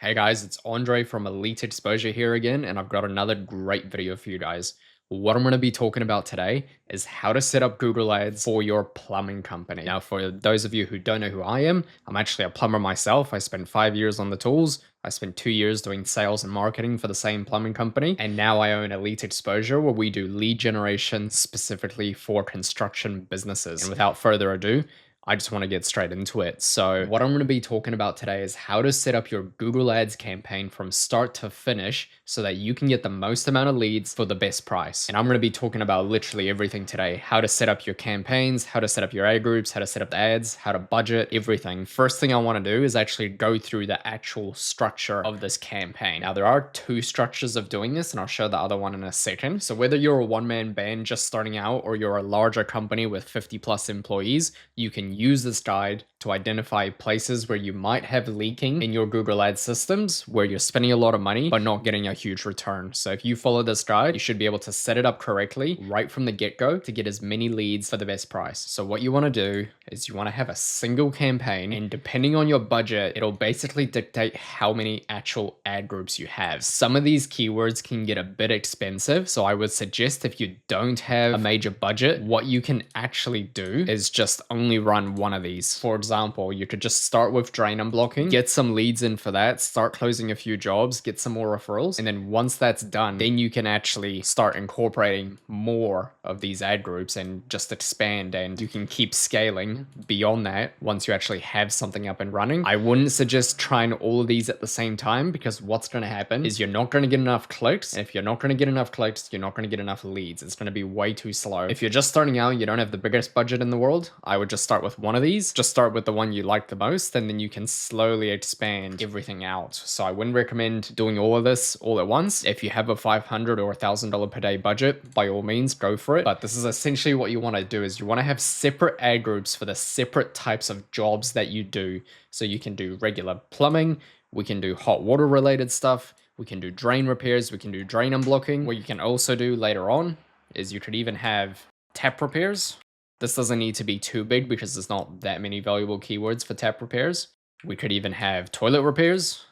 Hey guys, it's Andrei from Elite Exposure here again, and I've got another great video for you guys. What I'm going to be talking about today is how to set up Google Ads for your plumbing company. Now, for those of you who don't know who I am, I'm actually a plumber myself. I spent 5 years on the tools. I spent 2 years doing sales and marketing for the same plumbing company. And now I own Elite Exposure, where we do lead generation specifically for construction businesses. And without further ado, I just want to get straight into it. So what I'm going to be talking about today is how to set up your Google Ads campaign from start to finish so that you can get the most amount of leads for the best price. And I'm going to be talking about literally everything today: how to set up your campaigns, how to set up your ad groups, how to set up the ads, how to budget, everything. First thing I want to do is actually go through the actual structure of this campaign. Now, there are two structures of doing this, and I'll show the other one in a second. So whether you're a one-man band just starting out or you're a larger company with 50 plus employees, you can use this guide to identify places where you might have leaking in your Google Ads systems, where you're spending a lot of money but not getting a huge return. So if you follow this guide, you should be able to set it up correctly right from the get-go to get as many leads for the best price. So what you want to do is you want to have a single campaign, and depending on your budget, it'll basically dictate how many actual ad groups you have. Some of these keywords can get a bit expensive, so I would suggest, if you don't have a major budget, what you can actually do is just only run one of these. For example, you could just start with drain unblocking, get some leads in for that, start closing a few jobs, get some more referrals, and then once that's done, then you can actually start incorporating more of these ad groups and just expand, and you can keep scaling beyond that once you actually have something up and running. I wouldn't suggest trying all of these at the same time, because what's going to happen is you're not going to get enough clicks, and if you're not going to get enough clicks, you're not going to get enough leads. It's going to be way too slow. If you're just starting out, you don't have the biggest budget in the world, I would just start with one of these. Just start with the one you like the most, and then you can slowly expand everything out. So I wouldn't recommend doing all of this all at once. If you have a $500 or $1,000 per day budget, by all means, go for it. But this is essentially what you want to do: is you want to have separate ad groups for the separate types of jobs that you do. So you can do regular plumbing, we can do hot water related stuff, we can do drain repairs, we can do drain unblocking. What you can also do later on is you could even have tap repairs. This doesn't need to be too big because there's not that many valuable keywords for tap repairs. We could even have toilet repairs,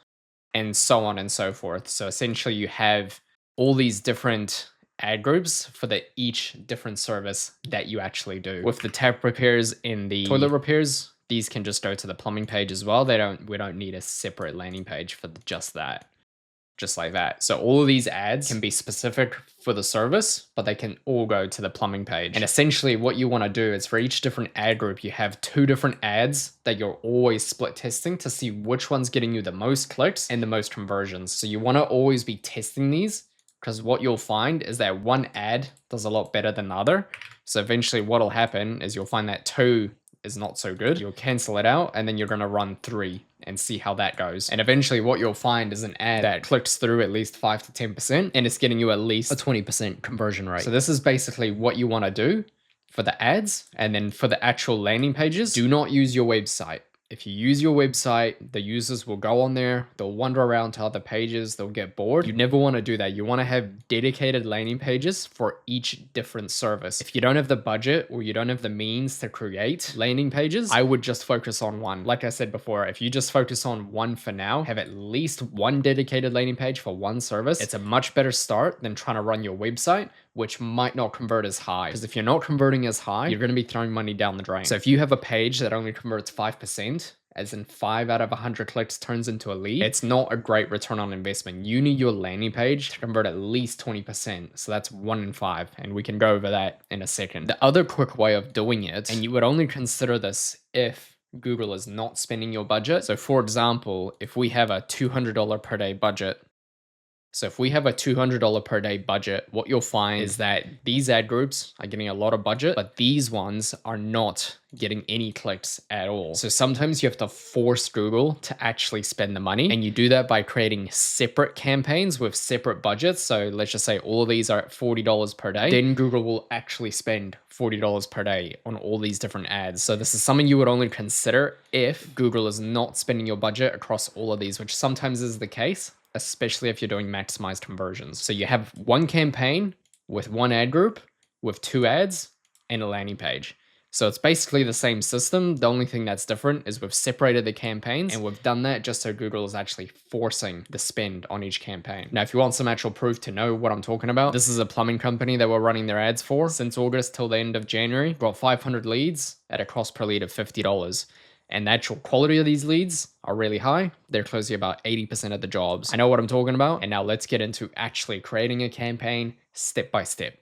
and so on and so forth. So essentially you have all these different ad groups for each different service that you actually do. With the tap repairs and the toilet repairs, these can just go to the plumbing page as well. We don't need a separate landing page for just that. Just like that. So all of these ads can be specific for the service, but they can all go to the plumbing page. And essentially what you want to do is, for each different ad group, you have two different ads that you're always split testing to see which one's getting you the most clicks and the most conversions. So you want to always be testing these, because what you'll find is that one ad does a lot better than the other. So eventually what'll happen is you'll find that 2 is not so good. You'll cancel it out, and then you're going to run 3 and see how that goes. And eventually what you'll find is an ad that clicks through at least 5 to 10%, and it's getting you at least a 20% conversion rate. So this is basically what you want to do for the ads. And then for the actual landing pages, do not use your website. If you use your website, the users will go on there, they'll wander around to other pages, they'll get bored. You never want to do that. You want to have dedicated landing pages for each different service. If you don't have the budget or you don't have the means to create landing pages, I would just focus on one. Like I said before, if you just focus on one for now, have at least one dedicated landing page for one service, it's a much better start than trying to run your website, which might not convert as high. Because if you're not converting as high, you're going to be throwing money down the drain. So if you have a page that only converts 5%, as in 5 out of 100 clicks turns into a lead, it's not a great return on investment. You need your landing page to convert at least 20%. So that's 1 in 5. And we can go over that in a second. The other quick way of doing it, and you would only consider this if Google is not spending your budget. So for example, if we have a $200 per day budget, per day budget, what you'll find is that these ad groups are getting a lot of budget, but these ones are not getting any clicks at all. So sometimes you have to force Google to actually spend the money, and you do that by creating separate campaigns with separate budgets. So let's just say all of these are at $40 per day. Then Google will actually spend $40 per day on all these different ads. So this is something you would only consider if Google is not spending your budget across all of these, which sometimes is the case, especially if you're doing maximized conversions. So you have one campaign with one ad group with 2 ads and a landing page. So it's basically the same system. The only thing that's different is we've separated the campaigns, and we've done that just so Google is actually forcing the spend on each campaign. Now, if you want some actual proof to know what I'm talking about, this is a plumbing company that we're running their ads for since August till the end of January. Got 500 leads at a cost per lead of $50. And the actual quality of these leads are really high. They're closing about 80% of the jobs. I know what I'm talking about. And now let's get into actually creating a campaign step by step.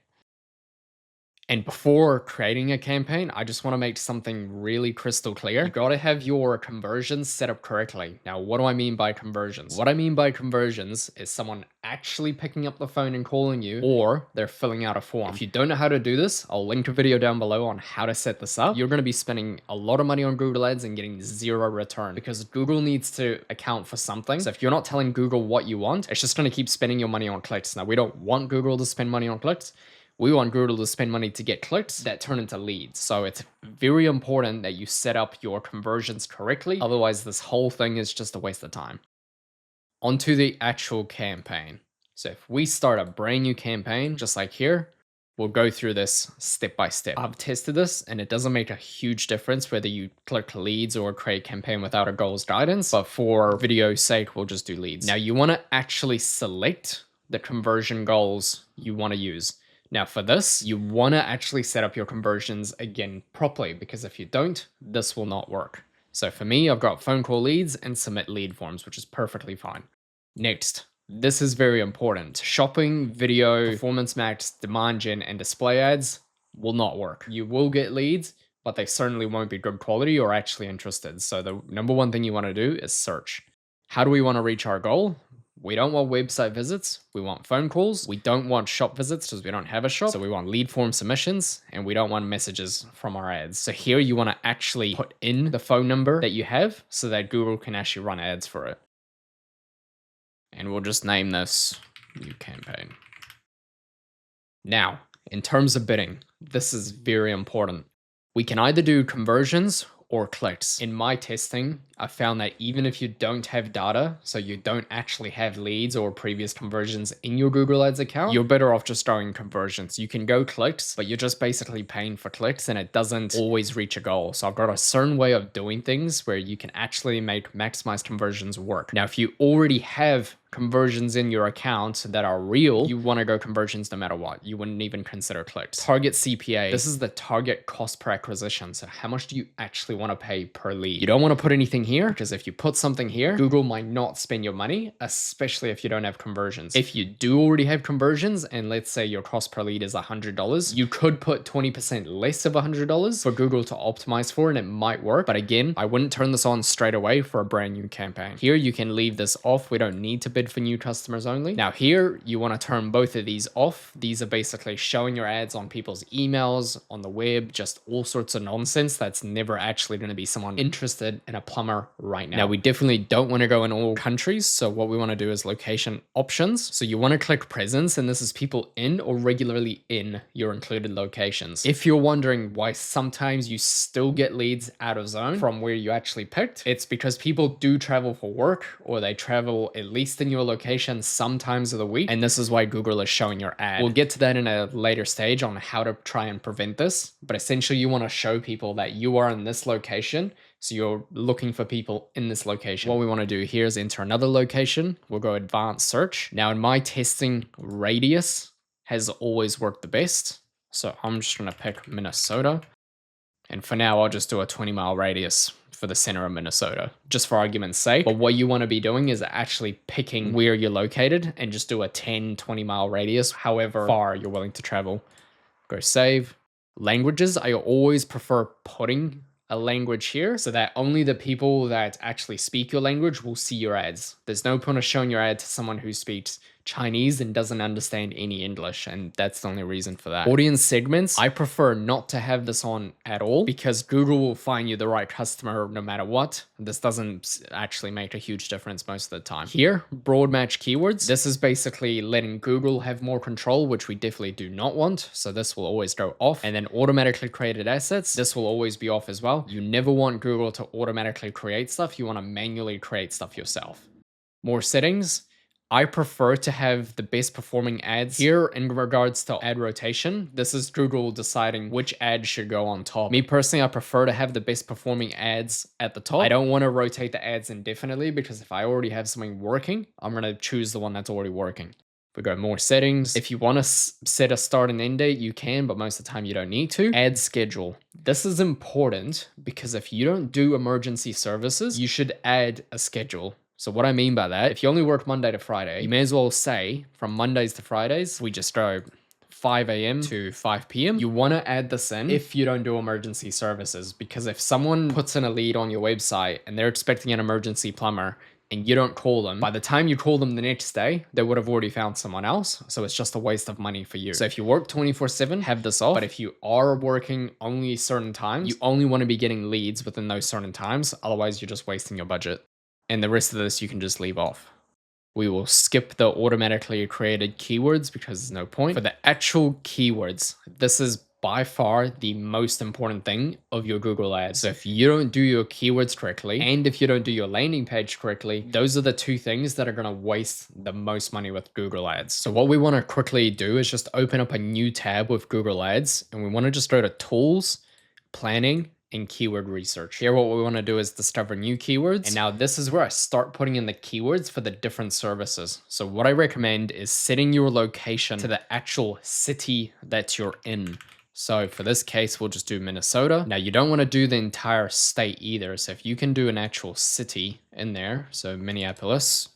And before creating a campaign, I just want to make something really crystal clear. You got to have your conversions set up correctly. Now, what do I mean by conversions? What I mean by conversions is someone actually picking up the phone and calling you, or they're filling out a form. If you don't know how to do this, I'll link a video down below on how to set this up. You're going to be spending a lot of money on Google Ads and getting zero return because Google needs to account for something. So if you're not telling Google what you want, it's just going to keep spending your money on clicks. Now, we don't want Google to spend money on clicks. We want Google to spend money to get clicks that turn into leads. So it's very important that you set up your conversions correctly. Otherwise, this whole thing is just a waste of time. Onto the actual campaign. So if we start a brand new campaign, just like here, we'll go through this step by step. I've tested this and it doesn't make a huge difference whether you click leads or create campaign without a goals guidance. But for video's sake, we'll just do leads. Now you want to actually select the conversion goals you want to use. Now for this, you want to actually set up your conversions again properly, because if you don't, this will not work. So for me, I've got phone call leads and submit lead forms, which is perfectly fine. Next, this is very important. Shopping, video, performance max, demand gen, and display ads will not work. You will get leads, but they certainly won't be good quality or actually interested. So the number one thing you want to do is search. How do we want to reach our goal? We don't want website visits. We want phone calls. We don't want shop visits because we don't have a shop. So we want lead form submissions, and we don't want messages from our ads. So here you want to actually put in the phone number that you have so that Google can actually run ads for it. And we'll just name this new campaign. Now, in terms of bidding, this is very important. We can either do conversions or clicks. In my testing, I found that even if you don't have data, so you don't actually have leads or previous conversions in your Google Ads account, you're better off just throwing conversions. You can go clicks, but you're just basically paying for clicks and it doesn't always reach a goal. So I've got a certain way of doing things where you can actually make maximized conversions work. Now, if you already have conversions in your account that are real, you want to go conversions no matter what. You wouldn't even consider clicks. Target CPA. This is the target cost per acquisition. So how much do you actually want to pay per lead? You don't want to put anything here, because if you put something here, Google might not spend your money, especially if you don't have conversions. If you do already have conversions, and let's say your cost per lead is $100, you could put 20% less of $100 for Google to optimize for, and it might work. But again, I wouldn't turn this on straight away for a brand new campaign. Here, you can leave this off. We don't need to bid for new customers only. Now here, you want to turn both of these off. These are basically showing your ads on people's emails, on the web, just all sorts of nonsense that's never actually going to be someone interested in a plumber right now. Now, we definitely don't want to go in all countries. So what we want to do is location options. So you want to click presence, and this is people in or regularly in your included locations. If you're wondering why sometimes you still get leads out of zone from where you actually picked, it's because people do travel for work, or they travel at least in your location sometimes of the week. And this is why Google is showing your ad. We'll get to that in a later stage on how to try and prevent this. But essentially, you want to show people that you are in this location. So you're looking for people in this location. What we want to do here is enter another location. We'll go advanced search. Now in my testing, radius has always worked the best. So I'm just going to pick Minnesota. And for now, I'll just do a 20-mile radius for the center of Minnesota, just for argument's sake. But what you want to be doing is actually picking where you're located and just do a 10, 20-mile radius, however far you're willing to travel. Go save. Languages, I always prefer putting a language here so that only the people that actually speak your language will see your ads. There's no point of showing your ad to someone who speaks Chinese and doesn't understand any English, and that's the only reason for that. Audience segments, I prefer not to have this on at all because Google will find you the right customer no matter what. This doesn't actually make a huge difference most of the time. Here, broad match keywords. This is basically letting Google have more control, which we definitely do not want. So this will always go off. And then automatically created assets. This will always be off as well. You never want Google to automatically create stuff. You want to manually create stuff yourself. More settings. I prefer to have the best performing ads here in regards to ad rotation. This is Google deciding which ad should go on top. Me personally, I prefer to have the best performing ads at the top. I don't want to rotate the ads indefinitely because if I already have something working, I'm going to choose the one that's already working. We go more settings. If you want to set a start and end date, you can, but most of the time you don't need to. Ad schedule. This is important because if you don't do emergency services, you should add a schedule. So what I mean by that, if you only work Monday to Friday, you may as well say from Mondays to Fridays, we just go 5 a.m. to 5 p.m. You want to add this in if you don't do emergency services, because if someone puts in a lead on your website and they're expecting an emergency plumber and you don't call them, by the time you call them the next day, they would have already found someone else. So it's just a waste of money for you. So if you work 24/7, have this off. But if you are working only certain times, you only want to be getting leads within those certain times. Otherwise, you're just wasting your budget. And the rest of this you can just leave off. We will skip the automatically created keywords because there's no point. For the actual keywords, this is by far the most important thing of your Google ads. So if you don't do your keywords correctly, and if you don't do your landing page correctly, those are the two things that are gonna waste the most money with Google ads. So what we wanna quickly do is just open up a new tab with Google ads, and we wanna just go to tools, planning, and keyword research. Here, what we want to do is discover new keywords. And now this is where I start putting in the keywords for the different services. So what I recommend is setting your location to the actual city that you're in. So for this case, we'll just do Minnesota. Now you don't want to do the entire state either. So if you can do an actual city in there, so Minneapolis.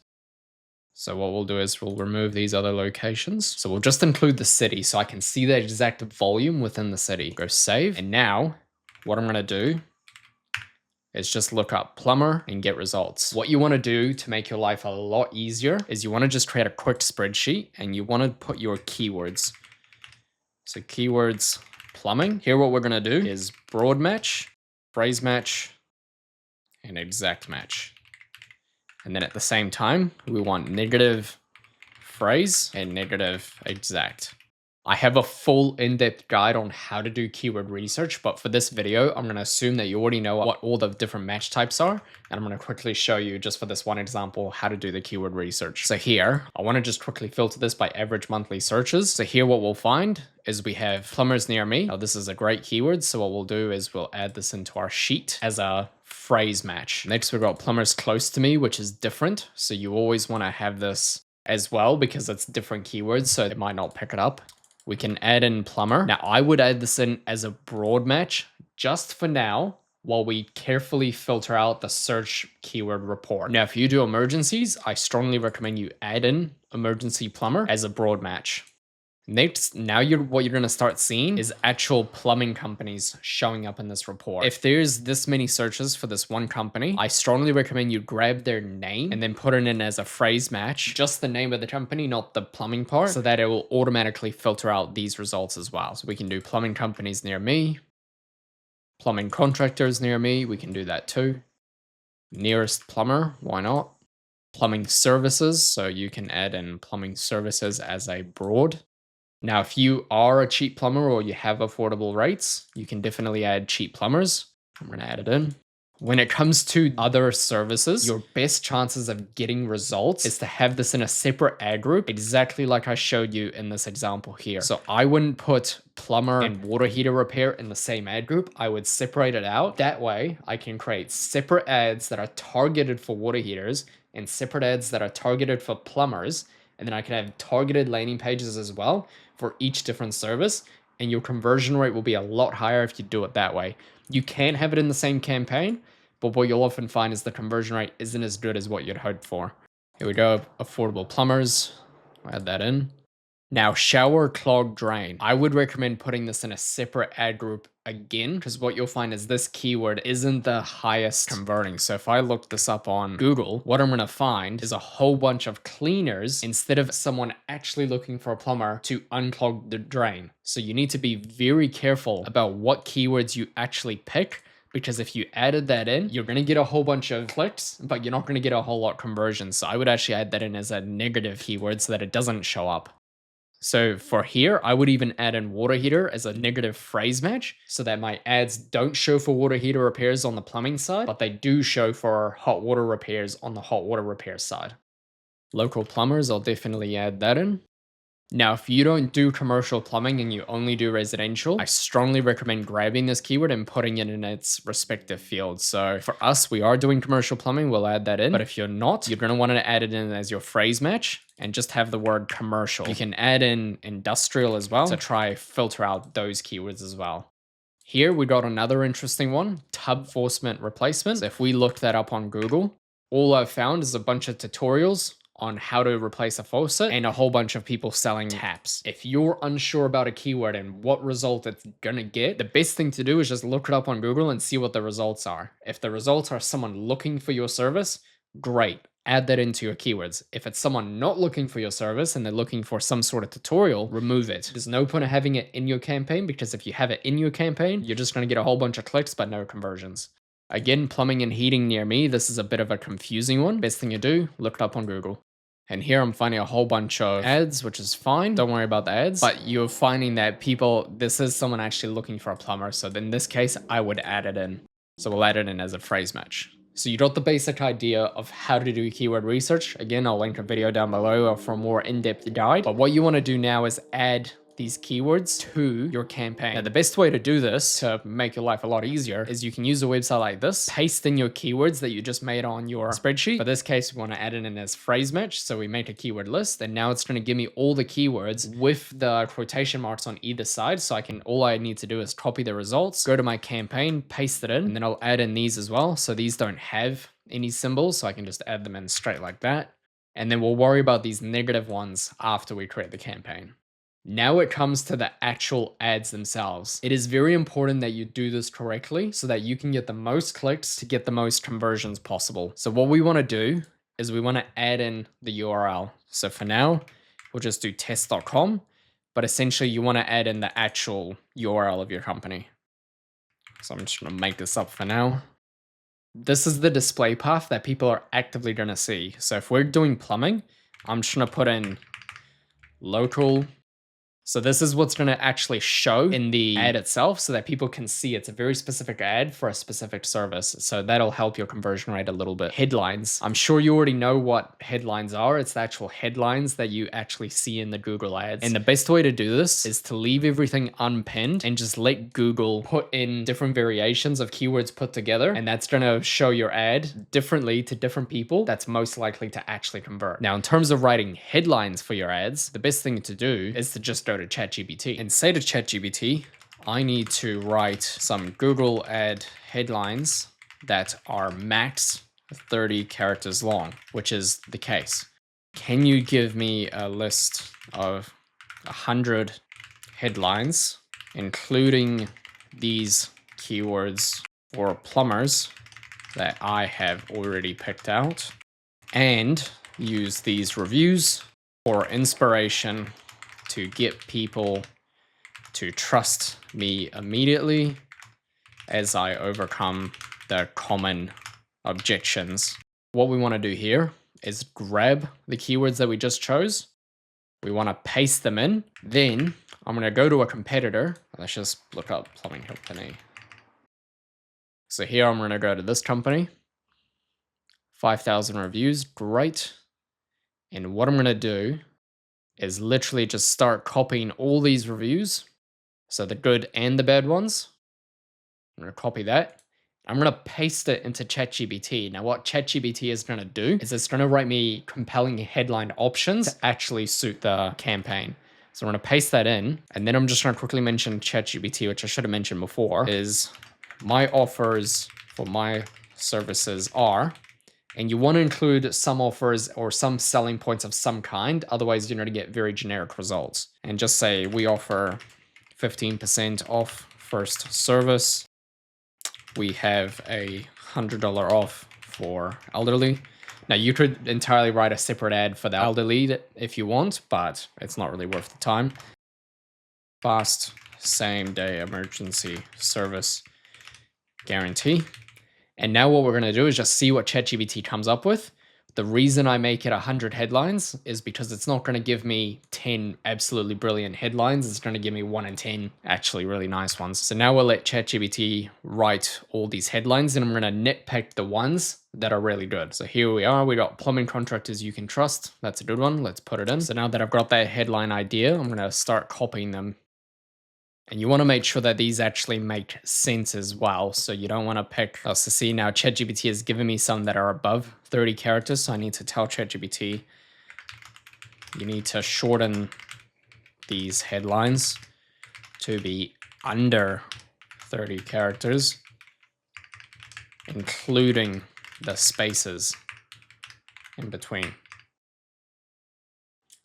So what we'll do is we'll remove these other locations. So we'll just include the city so I can see the exact volume within the city. Go save. And now what I'm going to do is just look up plumber and get results. What you want to do to make your life a lot easier is you want to just create a quick spreadsheet and you want to put your keywords. So keywords plumbing. Here what we're going to do is broad match, phrase match, and exact match. And then at the same time, we want negative phrase and negative exact. I have a full in-depth guide on how to do keyword research, but for this video, I'm going to assume that you already know what all the different match types are. And I'm going to quickly show you just for this one example, how to do the keyword research. So here, I want to just quickly filter this by average monthly searches. So here, what we'll find is we have plumbers near me. Now this is a great keyword. So what we'll do is we'll add this into our sheet as a phrase match. Next, we've got plumbers close to me, which is different. So you always want to have this as well because it's different keywords. So it might not pick it up. We can add in plumber. Now I would add this in as a broad match just for now while we carefully filter out the search keyword report. Now, if you do emergencies, I strongly recommend you add in emergency plumber as a broad match. Next, now what you're going to start seeing is actual plumbing companies showing up in this report. If there's this many searches for this one company, I strongly recommend you grab their name and then put it in as a phrase match, just the name of the company, not the plumbing part, so that it will automatically filter out these results as well. So we can do plumbing companies near me, plumbing contractors near me. We can do that too. Nearest plumber, why not? Plumbing services. So you can add in plumbing services as a broad. Now, if you are a cheap plumber or you have affordable rates, you can definitely add cheap plumbers. I'm going to add it in. When it comes to other services, your best chances of getting results is to have this in a separate ad group, exactly like I showed you in this example here. So I wouldn't put plumber and water heater repair in the same ad group. I would separate it out. That way I can create separate ads that are targeted for water heaters and separate ads that are targeted for plumbers. And then I can have targeted landing pages as well for each different service. And your conversion rate will be a lot higher if you do it that way. You can have it in the same campaign, but what you'll often find is the conversion rate isn't as good as what you'd hoped for. Here we go, affordable plumbers. I'll add that in. Now, shower clog drain. I would recommend putting this in a separate ad group again, because what you'll find is this keyword isn't the highest converting. So if I look this up on Google, what I'm going to find is a whole bunch of cleaners instead of someone actually looking for a plumber to unclog the drain. So you need to be very careful about what keywords you actually pick, because if you added that in, you're going to get a whole bunch of clicks, but you're not going to get a whole lot of conversions. So I would actually add that in as a negative keyword so that it doesn't show up. So for here, I would even add in water heater as a negative phrase match so that my ads don't show for water heater repairs on the plumbing side, but they do show for hot water repairs on the hot water repair side. Local plumbers, I'll definitely add that in. Now, if you don't do commercial plumbing and you only do residential, I strongly recommend grabbing this keyword and putting it in its respective field. So for us, we are doing commercial plumbing, we'll add that in. But if you're not, you're gonna wanna add it in as your phrase match and just have the word commercial. You can add in industrial as well to try filter out those keywords as well. Here we got another interesting one, tub faucet replacement. So if we looked that up on Google, all I've found is a bunch of tutorials on how to replace a faucet and a whole bunch of people selling taps. If you're unsure about a keyword and what result it's gonna get, the best thing to do is just look it up on Google and see what the results are. If the results are someone looking for your service, great. Add that into your keywords. If it's someone not looking for your service and they're looking for some sort of tutorial, remove it. There's no point of having it in your campaign, because if you have it in your campaign, you're just gonna get a whole bunch of clicks but no conversions. Again, plumbing and heating near me, this is a bit of a confusing one. Best thing you do, look it up on Google. And here I'm finding a whole bunch of ads, which is fine. Don't worry about the ads. But you're finding that this is someone actually looking for a plumber. So in this case, I would add it in. So we'll add it in as a phrase match. So you got the basic idea of how to do keyword research. Again, I'll link a video down below for a more in-depth guide. But what you want to do now is add these keywords to your campaign. Now, the best way to do this to make your life a lot easier is you can use a website like this, paste in your keywords that you just made on your spreadsheet. For this case, we want to add it in as phrase match. So we make a keyword list, and now it's going to give me all the keywords with the quotation marks on either side. So all I need to do is copy the results, go to my campaign, paste it in, and then I'll add in these as well. So these don't have any symbols, so I can just add them in straight like that. And then we'll worry about these negative ones after we create the campaign. Now it comes to the actual ads themselves. It is very important that you do this correctly so that you can get the most clicks to get the most conversions possible. So what we want to do is we want to add in the URL. So for now, we'll just do test.com, but essentially you want to add in the actual URL of your company. So I'm just going to make this up for now. This is the display path that people are actively going to see. So if we're doing plumbing, I'm just going to put in local. So this is what's going to actually show in the ad itself so that people can see it's a very specific ad for a specific service. So that'll help your conversion rate a little bit. Headlines. I'm sure you already know what headlines are. It's the actual headlines that you actually see in the Google ads. And the best way to do this is to leave everything unpinned and just let Google put in different variations of keywords put together. And that's going to show your ad differently to different people. That's most likely to actually convert. Now, in terms of writing headlines for your ads, the best thing to do is to just go to ChatGPT and say to ChatGPT, I need to write some Google ad headlines that are max 30 characters long, which is the case. Can you give me a list of 100 headlines, including these keywords for plumbers that I have already picked out, and use these reviews for inspiration to get people to trust me immediately as I overcome the common objections. What we want to do here is grab the keywords that we just chose. We want to paste them in. Then I'm going to go to a competitor. Let's just look up plumbing company. So here I'm going to go to this company. 5,000 reviews. Great. And what I'm going to do is literally just start copying all these reviews. So the good and the bad ones. I'm going to copy that. I'm going to paste it into ChatGPT. Now what ChatGPT is going to do is it's going to write me compelling headline options to actually suit the campaign. So I'm going to paste that in. And then I'm just going to quickly mention ChatGPT, which I should have mentioned before, is my offers for my services are, and you want to include some offers or some selling points of some kind. Otherwise, you're going to get very generic results. And just say we offer 15% off first service. We have a $100 off for elderly. Now, you could entirely write a separate ad for the elderly if you want, but it's not really worth the time. Fast same-day emergency service guarantee. And now what we're going to do is just see what ChatGPT comes up with. The reason I make it 100 headlines is because it's not going to give me 10 absolutely brilliant headlines. It's going to give me 1 in 10 actually really nice ones. So now we'll let ChatGPT write all these headlines, and I'm going to nitpick the ones that are really good. So here we are. We got plumbing contractors you can trust. That's a good one. Let's put it in. So now that I've got that headline idea, I'm going to start copying them. And you want to make sure that these actually make sense as well. So you don't want to pick, so see now ChatGPT has given me some that are above 30 characters. So I need to tell ChatGPT, you need to shorten these headlines to be under 30 characters, including the spaces in between.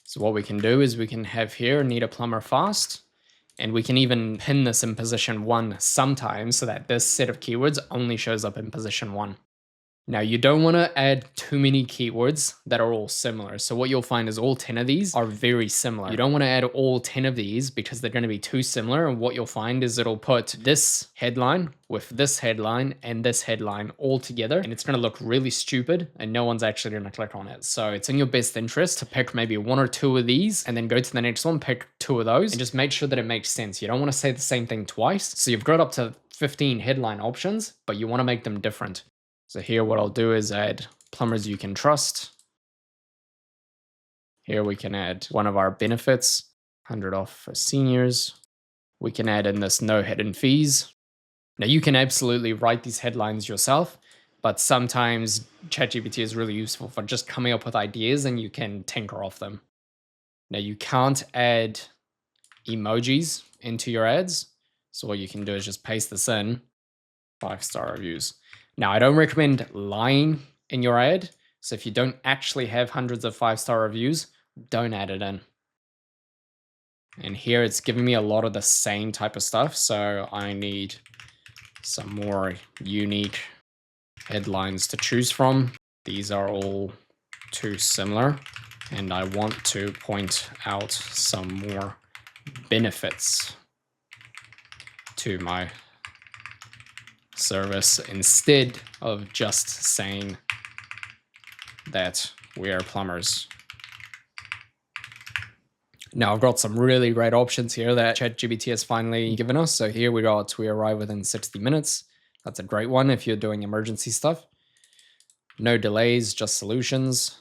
So what we can do is we can have here, need a plumber fast. And we can even pin this in position 1 sometimes so that this set of keywords only shows up in position 1. Now, you don't want to add too many keywords that are all similar. So what you'll find is all 10 of these are very similar. You don't want to add all 10 of these because they're going to be too similar. And what you'll find is it'll put this headline with this headline and this headline all together. And it's going to look really stupid and no one's actually going to click on it. So it's in your best interest to pick maybe 1 or 2 of these and then go to the next one, pick 2 of those and just make sure that it makes sense. You don't want to say the same thing twice. So you've got up to 15 headline options, but you want to make them different. So here what I'll do is add plumbers you can trust. Here we can add one of our benefits, 100 off for seniors. We can add in this no hidden fees. Now you can absolutely write these headlines yourself, but sometimes ChatGPT is really useful for just coming up with ideas and you can tinker off them. Now you can't add emojis into your ads. So what you can do is just paste this in, 5-star reviews. Now, I don't recommend lying in your ad. So if you don't actually have hundreds of 5-star reviews, don't add it in. And here it's giving me a lot of the same type of stuff. So I need some more unique headlines to choose from. These are all too similar. And I want to point out some more benefits to my service instead of just saying that we are plumbers. Now I've got some really great options here that ChatGPT has finally given us. So here we arrive within 60 minutes. That's a great one if you're doing emergency stuff. No delays, just solutions.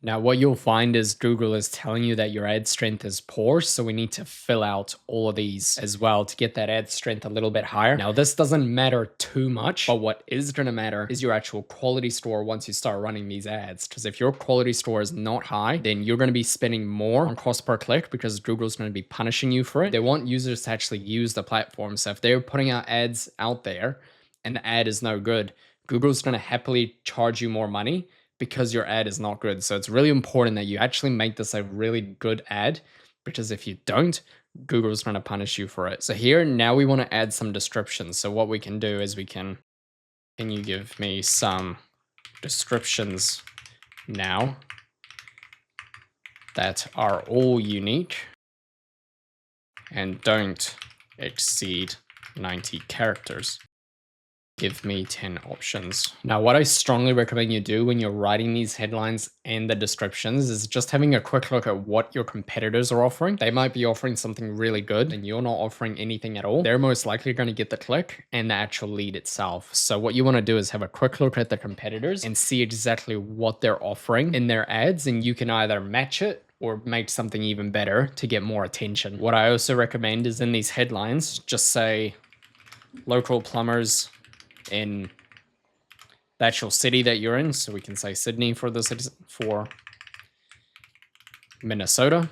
Now, what you'll find is Google is telling you that your ad strength is poor, so we need to fill out all of these as well to get that ad strength a little bit higher. Now, this doesn't matter too much, but what is going to matter is your actual quality score once you start running these ads. Because if your quality score is not high, then you're going to be spending more on cost per click because Google's going to be punishing you for it. They want users to actually use the platform. So if they're putting out ads out there and the ad is no good, Google's going to happily charge you more money because your ad is not good. So it's really important that you actually make this a really good ad, because if you don't, Google's going to punish you for it. So here, now we want to add some descriptions. So what we can do is can you give me some descriptions now that are all unique and don't exceed 90 characters. Give me 10 options. Now, what I strongly recommend you do when you're writing these headlines and the descriptions is just having a quick look at what your competitors are offering. They might be offering something really good and you're not offering anything at all. They're most likely going to get the click and the actual lead itself. So what you want to do is have a quick look at the competitors and see exactly what they're offering in their ads, and you can either match it or make something even better to get more attention. What I also recommend is in these headlines, just say local plumbers in the actual city that you're in. So we can say Sydney for Minnesota.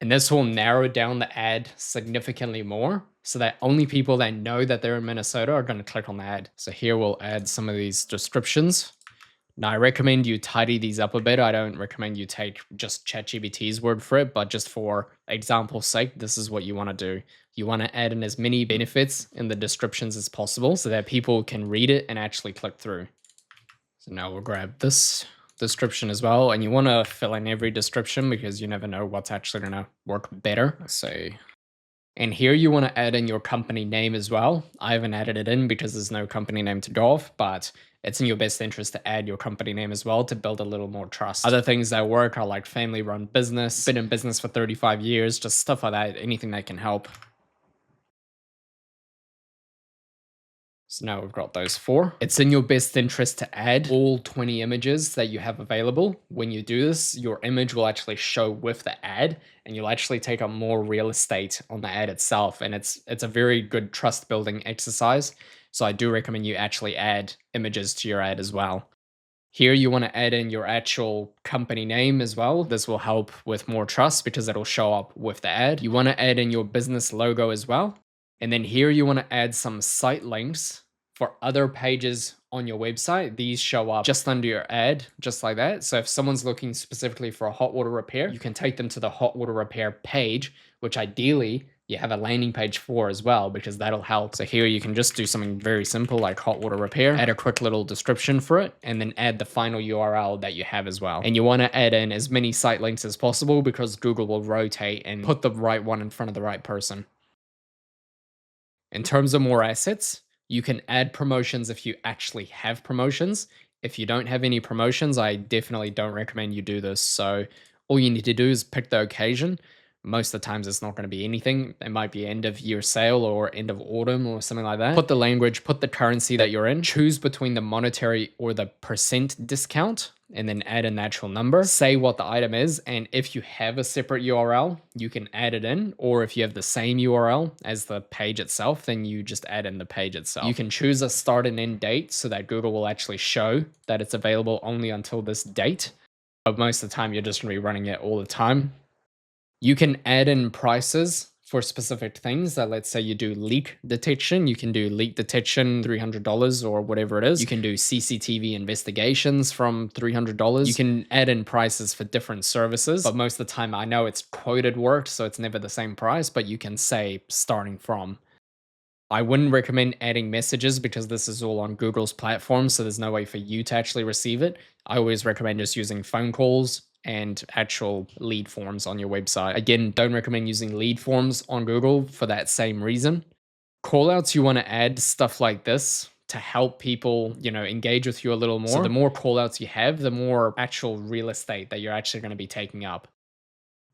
And this will narrow down the ad significantly more so that only people that know that they're in Minnesota are going to click on the ad. So here we'll add some of these descriptions. Now, I recommend you tidy these up a bit. I don't recommend you take just ChatGPT's word for it, but just for example's sake, this is what you want to do. You want to add in as many benefits in the descriptions as possible so that people can read it and actually click through. So now we'll grab this description as well. And you want to fill in every description because you never know what's actually going to work better. Let's say And here you want to add in your company name as well. I haven't added it in because there's no company name to go off, but it's in your best interest to add your company name as well to build a little more trust. Other things that work are like family run business, been in business for 35 years, just stuff like that, anything that can help. So now we've got those 4. It's in your best interest to add all 20 images that you have available. When you do this, your image will actually show with the ad and you'll actually take up more real estate on the ad itself. And it's a very good trust building exercise. So I do recommend you actually add images to your ad as well. Here you want to add in your actual company name as well. This will help with more trust because it'll show up with the ad. You want to add in your business logo as well. And then here you want to add some site links for other pages on your website. These show up just under your ad, just like that. So if someone's looking specifically for a hot water repair, you can take them to the hot water repair page, which ideally you have a landing page for as well, because that'll help. So here you can just do something very simple like hot water repair, add a quick little description for it, and then add the final URL that you have as well. And you want to add in as many site links as possible because Google will rotate and put the right one in front of the right person. In terms of more assets, you can add promotions if you actually have promotions. If you don't have any promotions, I definitely don't recommend you do this. So all you need to do is pick the occasion. Most of the times it's not going to be anything. It might be end of year sale or end of autumn or something like that. Put the language, put the currency that you're in, choose between the monetary or the percent discount, and then add an actual number. Say what the item is, and if you have a separate URL, you can add it in, or if you have the same URL as the page itself, then you just add in the page itself. You can choose a start and end date so that Google will actually show that it's available only until this date. But most of the time, you're just going to be running it all the time. You can add in prices for specific things. That let's say you do leak detection, you can do leak detection $300 or whatever it is. You can do CCTV investigations from $300. You can add in prices for different services, but most of the time I know it's quoted work, so it's never the same price, but you can say starting from. I wouldn't recommend adding messages because this is all on Google's platform, so there's no way for you to actually receive it. I always recommend just using phone calls and actual lead forms on your website. Again, don't recommend using lead forms on Google for that same reason. Callouts, you want to add stuff like this to help people, engage with you a little more. So the more callouts you have, the more actual real estate that you're actually going to be taking up.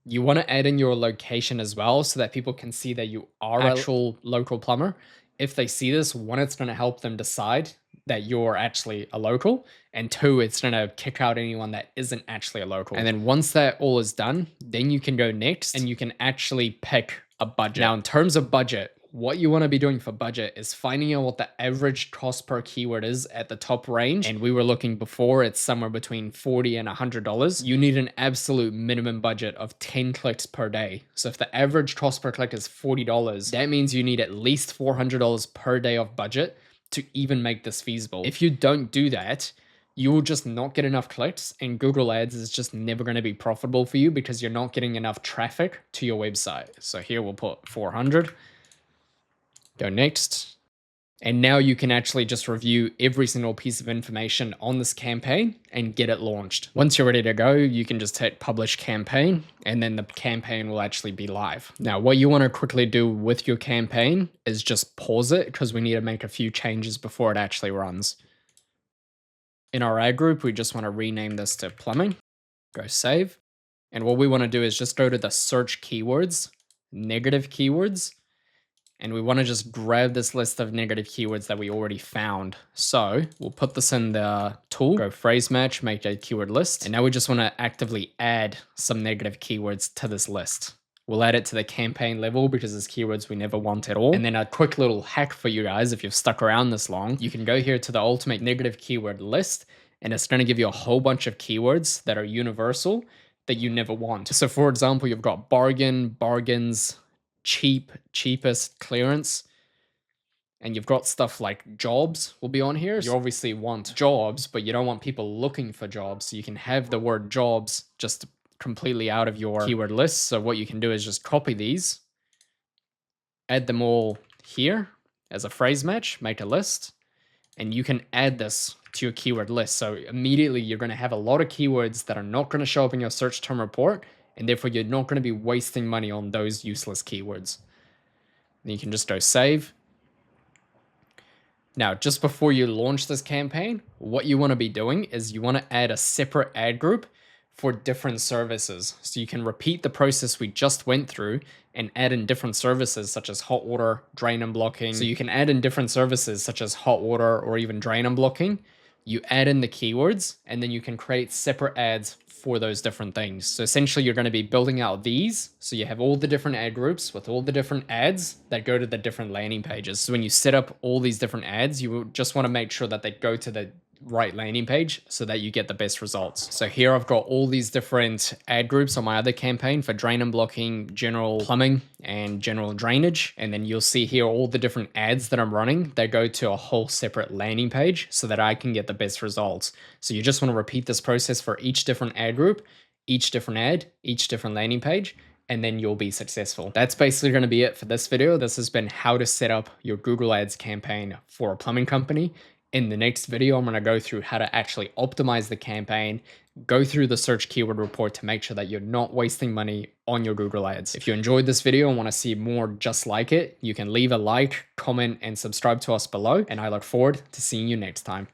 You want to add in your location as well so that people can see that you are an actual local plumber. If they see this, one, it's going to help them decide that you're actually a local, and 2, it's going to kick out anyone that isn't actually a local. And then once that all is done, then you can go next and you can actually pick a budget. Now, in terms of budget, what you want to be doing for budget is finding out what the average cost per keyword is at the top range. And we were looking before, it's somewhere between $40 and $100. You need an absolute minimum budget of 10 clicks per day. So if the average cost per click is $40, that means you need at least $400 per day of budget to even make this feasible. If you don't do that, you will just not get enough clicks, and Google Ads is just never going to be profitable for you because you're not getting enough traffic to your website. So here we'll put 400. Go next. And now you can actually just review every single piece of information on this campaign and get it launched. Once you're ready to go, you can just hit publish campaign, and then the campaign will actually be live. Now, what you want to quickly do with your campaign is just pause it because we need to make a few changes before it actually runs. In our ad group, we just want to rename this to plumbing. Go save. And what we want to do is just go to the search keywords, negative keywords, and we want to just grab this list of negative keywords that we already found. So we'll put this in the tool, go phrase match, make a keyword list. And now we just want to actively add some negative keywords to this list. We'll add it to the campaign level because there's keywords we never want at all. And then a quick little hack for you guys, if you've stuck around this long, you can go here to the ultimate negative keyword list, and it's going to give you a whole bunch of keywords that are universal that you never want. So for example, you've got bargain, bargains, cheap, cheapest, clearance, and you've got stuff like jobs will be on here. You obviously want jobs, but you don't want people looking for jobs. So you can have the word jobs just completely out of your keyword list. So what you can do is just copy these, add them all here as a phrase match, make a list, and you can add this to your keyword list. So immediately you're going to have a lot of keywords that are not going to show up in your search term report, and therefore you're not going to be wasting money on those useless keywords. Then you can just go save. Now, just before you launch this campaign, what you want to be doing is you want to add a separate ad group for different services. So you can repeat the process we just went through and add in different services such as hot water, drain and blocking. So you can add in different services such as hot water or even drain and blocking. You add in the keywords and then you can create separate ads for those different things. So essentially you're going to be building out these. So you have all the different ad groups with all the different ads that go to the different landing pages. So when you set up all these different ads, you just want to make sure that they go to the right landing page so that you get the best results. So here I've got all these different ad groups on my other campaign for drain and blocking, general plumbing, and general drainage. And then you'll see here all the different ads that I'm running. They go to a whole separate landing page so that I can get the best results. So you just want to repeat this process for each different ad group, each different ad, each different landing page, and then you'll be successful. That's basically going to be it for this video. This has been how to set up your Google Ads campaign for a plumbing company. In the next video, I'm going to go through how to actually optimize the campaign, go through the search keyword report to make sure that you're not wasting money on your Google Ads. If you enjoyed this video and want to see more just like it, you can leave a like, comment, and subscribe to us below. And I look forward to seeing you next time.